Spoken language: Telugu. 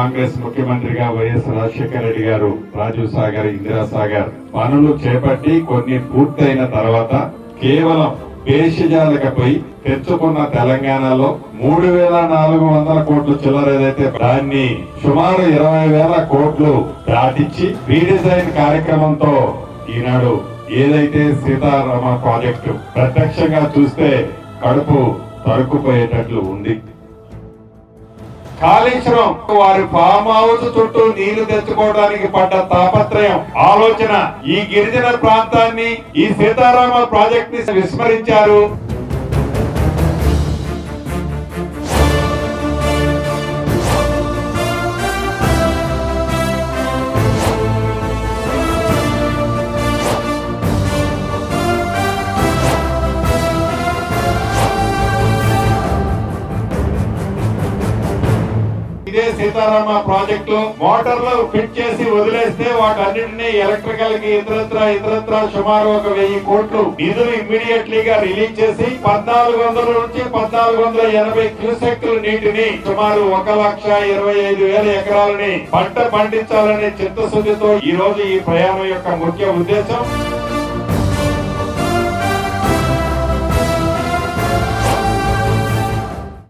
కాంగ్రెస్ ముఖ్యమంత్రిగా వైఎస్ రాజశేఖర రెడ్డి గారు రాజీవ్ సాగర్, ఇందిరా సాగర్ పనులు చేపట్టి కొన్ని పూర్తయిన తర్వాత కేవలం పేషజాలకపై తెచ్చుకున్న తెలంగాణలో 3,400 కోట్లు చిల్లర ఏదైతే దాన్ని సుమారు 20,000 కోట్లు దాటించి రీడిజైన్ కార్యక్రమంతో ఈనాడు ఏదైతే సీతారామ ప్రాజెక్టు ప్రత్యక్షంగా చూస్తే కడుపు తరుక్కుపోయేటట్లు ఉంది. కాళేశ్వరం వారి ఫామ్ హౌస్ చుట్టూ నీళ్లు తెచ్చుకోవడానికి పడ్డ తాపత్రయం, ఆలోచన ఈ గిరిజన ప్రాంతాన్ని, ఈ సీతారామ ప్రాజెక్ట్ ని విస్మరించారు. ఇదే సీతారామ ప్రాజెక్టు మోటార్లు ఫిట్ చేసి వదిలేస్తే వాటన్నింటినీ ఎలక్ట్రికల్ కి ఇతరత్ర సుమారు 1,000 కోట్లు నిధులు ఇమ్మీడియట్లీ గా రిలీజ్ చేసి 1,400 నుంచి 1,480 క్యూసెక్ల నీటిని సుమారు 1,25,000 ఎకరాలని పంట పండించాలనే చిత్తశుద్ధితో ఈ రోజు ఈ ప్రయాణం యొక్క ముఖ్య ఉద్దేశం.